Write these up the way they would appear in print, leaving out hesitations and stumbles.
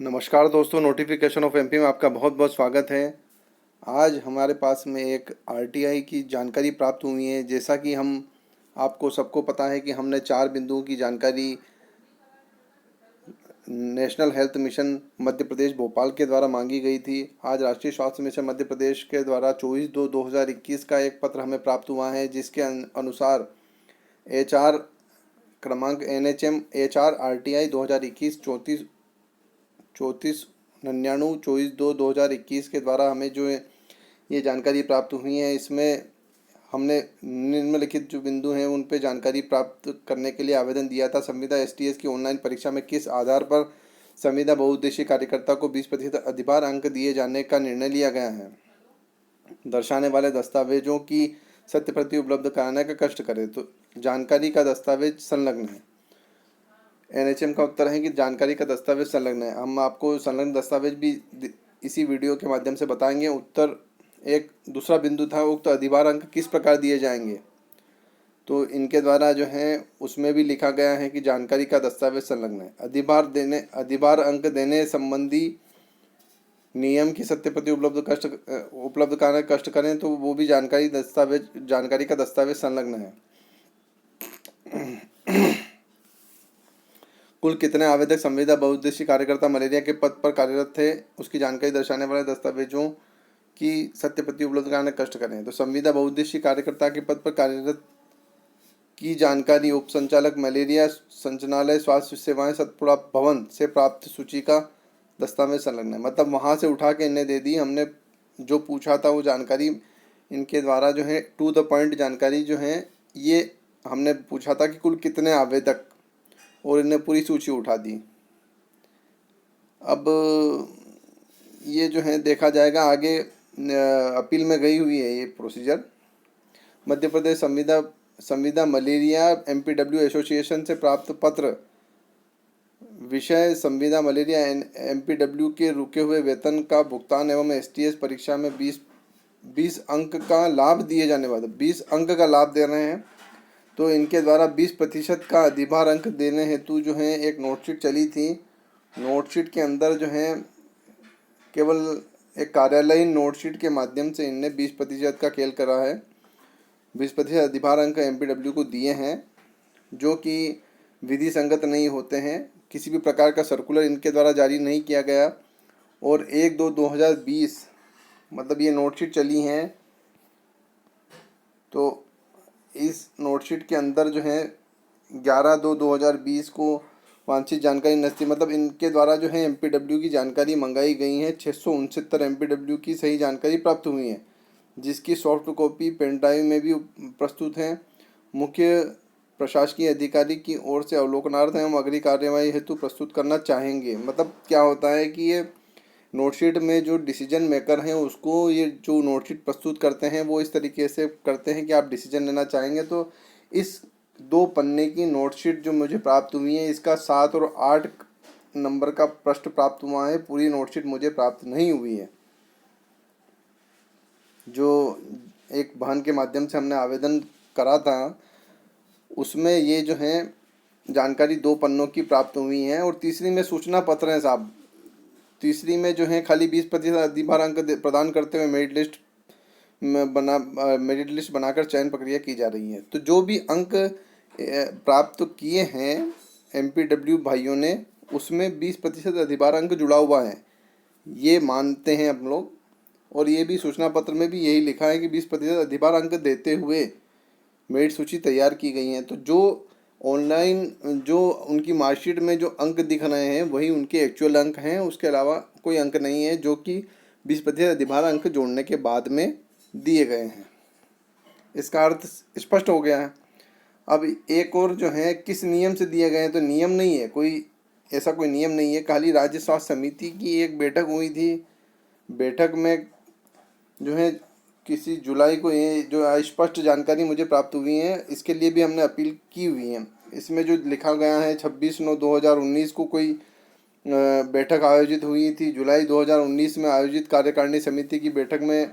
नमस्कार दोस्तों, notification of MP में आपका बहुत बहुत स्वागत है। आज हमारे पास में एक आरटीआई की जानकारी प्राप्त हुई है। जैसा कि हम आपको सबको पता है कि हमने 4 बिंदुओं की जानकारी national health mission Madhya Pradesh Bhopal के द्वारा मांगी गई थी। आज राष्ट्रीय स्वास्थ्य मिशन मध्य प्रदेश के द्वारा 24/2/2021 का एक पत्र हमें प्राप्त हुआ है, जिसके अनुसार HR क्रमांक NHM HR RTI 2021 3499 24/2/2021 के द्वारा हमें जो ये जानकारी प्राप्त हुई है, इसमें हमने निम्नलिखित जो बिंदु हैं उन पे जानकारी प्राप्त करने के लिए आवेदन दिया था। संविदा STS की ऑनलाइन परीक्षा में किस आधार पर संविदा बहुउद्देशीय कार्यकर्ता को 20% अधिभार अंक दिए जाने का निर्णय लिया गया है। दर्शाने वाले दस्तावेजों की सत्य प्रति उपलब्ध कराने का कष्ट करें। तो जानकारी का दस्तावेज संलग्न है। NHM का उत्तर है कि जानकारी का दस्तावेज संलग्न है। हम आपको संलग्न दस्तावेज भी इसी वीडियो के माध्यम से बताएंगे। उत्तर एक दूसरा बिंदु था, उक्त अधिभार अंक किस प्रकार दिए जाएंगे। तो इनके द्वारा जो है उसमें भी लिखा गया है कि जानकारी का दस्तावेज संलग्न है। अधिभार अंक देने संबंधी नियम की सत्य प्रति उपलब्ध कराने कष्ट करें, तो वो भी जानकारी का दस्तावेज संलग्न है। कुल कितने आवेदक संविदा बहुउद्देशीय कार्यकर्ता मलेरिया के पद पर कार्यरत थे, उसकी जानकारी दर्शाने वाले दस्तावेजों की सत्य प्रति उपलब्ध कराने कष्ट करें। तो संविदा बहुउद्देशीय कार्यकर्ता के पद पर कार्यरत की जानकारी उप संचालक मलेरिया संचालनालय स्वास्थ्य सेवाएं सतपुड़ा भवन से प्राप्त सूची का दस्तावेज संलग्न है। मतलब वहाँ से उठा के इन्हें दे दी। हमने जो पूछा था वो जानकारी इनके द्वारा जो है टू द पॉइंट जानकारी जो है ये हमने पूछा था कि कुल कितने आवेदक, और इन्हें पूरी सूची उठा दी। अब ये जो है देखा जाएगा आगे। अपील में गई हुई है ये प्रोसीजर। मध्य प्रदेश संविदा मलेरिया MPW एसोसिएशन से प्राप्त पत्र। विषय संविदा मलेरिया MPW के रुके हुए वेतन का भुगतान एवं STS परीक्षा में 20 अंक का लाभ दिए जाने वाले 20 अंक का लाभ दे रहे हैं। तो इनके द्वारा 20% का अधिभार अंक देने हेतु जो है एक नोटशीट चली थी। नोटशीट के अंदर जो है केवल एक कार्यालयीन नोटशीट के माध्यम से इनने 20% का खेल करा है। 20% अधिभार अंक MPW को दिए हैं, जो कि विधि संगत नहीं होते हैं। किसी भी प्रकार का सर्कुलर इनके द्वारा जारी नहीं किया गया। और 1/2/2020 मतलब ये नोटशीट चली हैं। तो इस नोटशीट के अंदर जो है 11/2/2020 को वांछित जानकारी नस्ती मतलब इनके द्वारा जो है MPW की जानकारी मंगाई गई है। 669 MPW की सही जानकारी प्राप्त हुई है, जिसकी सॉफ्ट कॉपी पेन ड्राइव में भी प्रस्तुत है। मुख्य प्रशासकीय अधिकारी की ओर से अवलोकनार्थ एवं अग्रिम कार्यवाही हेतु प्रस्तुत करना चाहेंगे। मतलब क्या होता है कि ये नोटशीट में जो डिसीजन मेकर हैं उसको ये जो नोटशीट प्रस्तुत करते हैं वो इस तरीके से करते हैं कि आप डिसीजन लेना चाहेंगे। तो इस 2 पन्ने की नोटशीट जो मुझे प्राप्त हुई है, इसका 7 और 8 नंबर का प्रश्न प्राप्त हुआ है। पूरी नोटशीट मुझे प्राप्त नहीं हुई है। जो एक वाहन के माध्यम से हमने आवेदन करा था उसमें ये जो है जानकारी 2 पन्नों की प्राप्त हुई है। और तीसरी में सूचना पत्र है साहब। तीसरी में जो है खाली 20% अधिभार अंक प्रदान करते हुए मेरिट लिस्ट बनाकर चयन प्रक्रिया की जा रही है। तो जो भी अंक प्राप्त किए हैं MPW भाइयों ने, उसमें 20% अधिभार अंक जुड़ा हुआ है, ये मानते हैं हम लोग। और ये भी सूचना पत्र में भी यही लिखा है कि 20% अधिभार अंक देते हुए मेरिट सूची तैयार की गई है। तो जो ऑनलाइन जो उनकी मार्कशीट में जो अंक दिख रहे हैं वही उनके एक्चुअल अंक हैं, उसके अलावा कोई अंक नहीं है, जो कि 20% अधिभार अंक जोड़ने के बाद में दिए गए हैं। इसका अर्थ स्पष्ट हो गया है। अब एक और जो है किस नियम से दिए गए हैं, तो नियम नहीं है कोई, ऐसा कोई नियम नहीं है। खाली राज्य स्वास्थ्य समिति की एक बैठक हुई थी। बैठक में जो है किसी जुलाई को ये जो अस्पष्ट जानकारी मुझे प्राप्त हुई है, इसके लिए भी हमने अपील की हुई है। इसमें जो लिखा गया है 26/9/2019 को कोई बैठक आयोजित हुई थी। जुलाई 2019 में आयोजित कार्यकारिणी समिति की बैठक में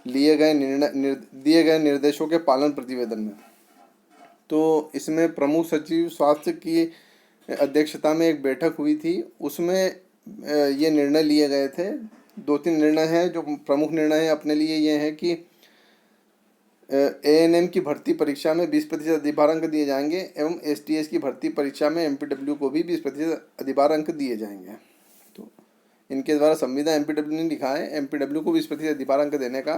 दिए गए निर्देशों के पालन प्रतिवेदन में। तो इसमें प्रमुख सचिव स्वास्थ्य की अध्यक्षता में एक बैठक हुई थी। उसमें ये निर्णय लिए गए थे। 2-3 निर्णय हैं जो प्रमुख निर्णय हैं अपने लिए, ये हैं कि एएनएम की भर्ती परीक्षा में 20% अधिभार अंक दिए जाएंगे एवं एसटीएस की भर्ती परीक्षा में एमपीडब्ल्यू को भी 20% अधिभार अंक दिए जाएंगे। तो इनके द्वारा संविदा एमपीडब्ल्यू ने लिखा है, एमपीडब्ल्यू को 20% अधिभार अंक देने का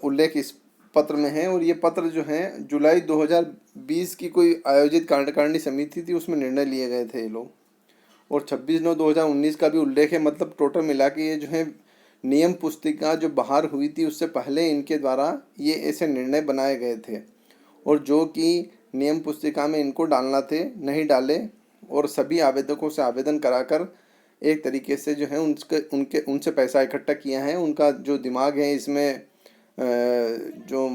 उल्लेख इस पत्र में है। और ये पत्र जो है जुलाई 2020 की कोई आयोजित कार्यकारिणी समिति थी, उसमें निर्णय लिए गए थे ये लोग। और 26/9/2019 का भी उल्लेख है। मतलब टोटल मिला के ये जो है नियम पुस्तिका जो बाहर हुई थी उससे पहले इनके द्वारा ये ऐसे निर्णय बनाए गए थे, और जो कि नियम पुस्तिका में इनको डालना थे नहीं डाले, और सभी आवेदकों से आवेदन कराकर एक तरीके से जो है उनसे पैसा इकट्ठा किया है। उनका जो दिमाग है इसमें जो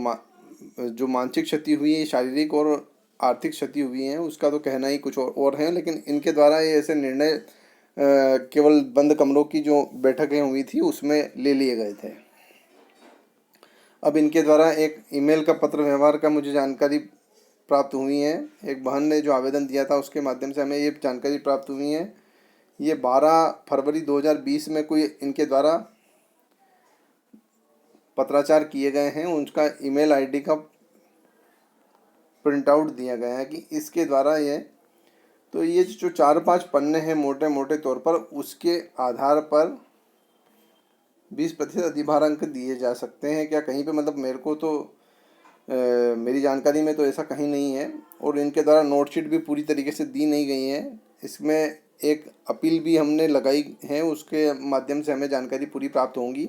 मानसिक क्षति हुई है, शारीरिक और आर्थिक क्षति हुई है, उसका तो कहना ही कुछ और है। लेकिन इनके द्वारा ये ऐसे निर्णय केवल बंद कमरों की जो बैठकें हुई थी उसमें ले लिए गए थे। अब इनके द्वारा एक ईमेल का पत्र व्यवहार का मुझे जानकारी प्राप्त हुई है। एक बहन ने जो आवेदन दिया था उसके माध्यम से हमें ये जानकारी प्राप्त हुई है। ये 12 फरवरी 2020 में कोई इनके द्वारा पत्राचार किए गए हैं, उनका ईमेल आईडी का प्रिंट आउट दिया गया है कि इसके द्वारा ये जो 4-5 पन्ने हैं मोटे मोटे तौर पर, उसके आधार पर 20% अधिभार अंक दिए जा सकते हैं क्या कहीं पे। मतलब मेरे को तो मेरी जानकारी में तो ऐसा कहीं नहीं है। और इनके द्वारा नोटशीट भी पूरी तरीके से दी नहीं गई है। इसमें एक अपील भी हमने लगाई है, उसके माध्यम से हमें जानकारी पूरी प्राप्त होंगी।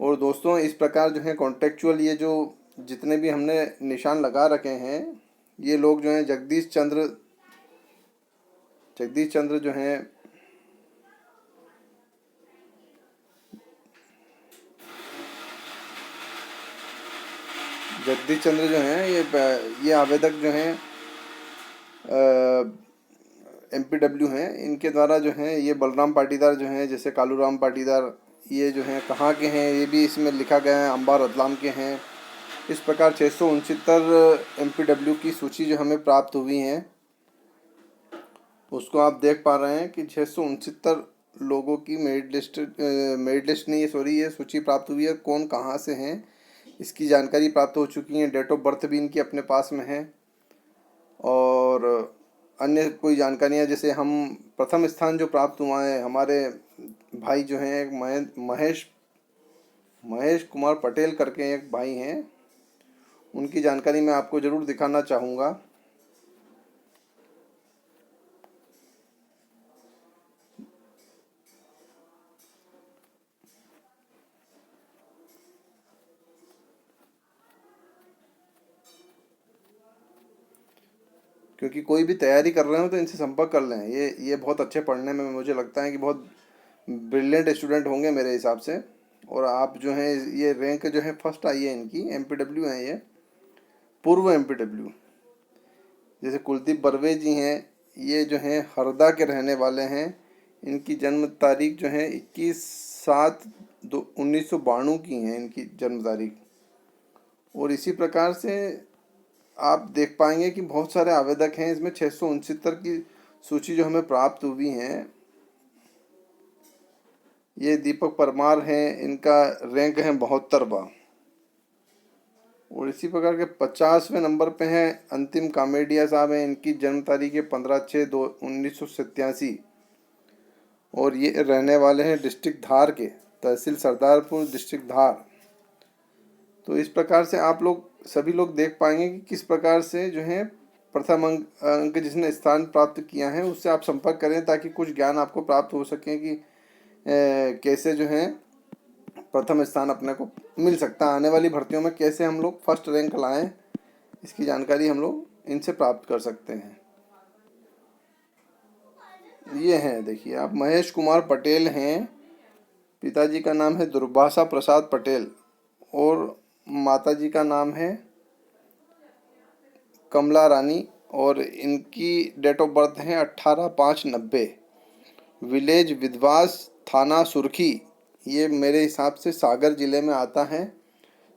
और दोस्तों इस प्रकार जो है कॉन्टेक्चुअल ये जो जितने भी हमने निशान लगा रखे हैं, ये लोग जो हैं जगदीश चंद्र जो हैं जगदीश चंद्र जो हैं ये आवेदक जो हैं एमपीडब्ल्यू हैं। इनके द्वारा जो हैं ये बलराम पाटीदार जो हैं, जैसे कालूराम पाटीदार, ये जो हैं कहाँ के हैं ये भी इसमें लिखा गया है, अंबार रतलाम के हैं। इस प्रकार 669 एमपीडब्ल्यू की सूची जो हमें प्राप्त हुई है उसको आप देख पा रहे हैं कि 669 लोगों की मेरिट लिस्ट नहीं है, सॉरी, ये सूची प्राप्त हुई है। कौन कहाँ से हैं इसकी जानकारी प्राप्त हो चुकी है। डेट ऑफ बर्थ भी इनकी अपने पास में है। और अन्य कोई जानकारियाँ, जैसे हम प्रथम स्थान जो प्राप्त हुआ है हमारे भाई जो हैं एक महेश कुमार पटेल करके एक भाई हैं, उनकी जानकारी मैं आपको ज़रूर दिखाना चाहूँगा। क्योंकि कोई भी तैयारी कर रहे हो तो इनसे संपर्क कर लें। ये बहुत अच्छे पढ़ने में, मुझे लगता है कि बहुत ब्रिलियंट स्टूडेंट होंगे मेरे हिसाब से। और आप जो हैं ये रैंक जो है फर्स्ट आई है इनकी, एमपीडब्ल्यू हैं ये, पूर्व एमपीडब्ल्यू। जैसे कुलदीप बर्वे जी हैं, ये जो हैं हरदा के रहने वाले हैं। इनकी जन्म तारीख जो है 21/7/1992 की है इनकी जन्म तारीख। और इसी प्रकार से आप देख पाएंगे कि बहुत सारे आवेदक हैं इसमें। 669 की सूची जो हमें प्राप्त हुई है, ये दीपक परमार हैं, इनका रैंक है 72वां। और इसी प्रकार के 50वें नंबर पे हैं अंतिम कामेडिया साहब हैं, इनकी जन्म तारीख है 15/6/1987। और ये रहने वाले हैं डिस्ट्रिक्ट धार के, तहसील सरदारपुर, डिस्ट्रिक्ट धार। तो इस प्रकार से आप लोग सभी लोग देख पाएंगे कि किस प्रकार से जो है प्रथम अंक जिसने स्थान प्राप्त किया है उससे आप संपर्क करें, ताकि कुछ ज्ञान आपको प्राप्त हो सके कि कैसे जो है प्रथम स्थान अपने को मिल सकता है। आने वाली भर्तियों में कैसे हम लोग फर्स्ट रैंक लाएं, इसकी जानकारी हम लोग इनसे प्राप्त कर सकते हैं। ये हैं, देखिए आप, महेश कुमार पटेल हैं, पिताजी का नाम है दुर्भाषा प्रसाद पटेल और माताजी का नाम है कमला रानी। और इनकी डेट ऑफ बर्थ है 18/5/90। विलेज विधवास, थाना सुर्खी, ये मेरे हिसाब से सागर ज़िले में आता है।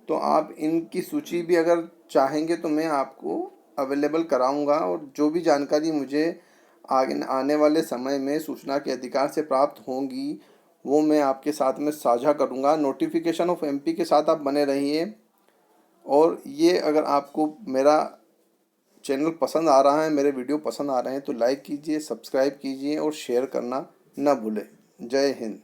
तो आप इनकी सूची भी अगर चाहेंगे तो मैं आपको अवेलेबल कराऊंगा। और जो भी जानकारी मुझे आगे आने वाले समय में सूचना के अधिकार से प्राप्त होंगी वो मैं आपके साथ में साझा करूंगा। नोटिफिकेशन ऑफ एमपी के साथ आप बने रहिए। और ये अगर आपको मेरा चैनल पसंद आ रहा है, मेरे वीडियो पसंद आ रहे हैं तो लाइक कीजिए, सब्सक्राइब कीजिए और शेयर करना न भूलें। जय हिंद।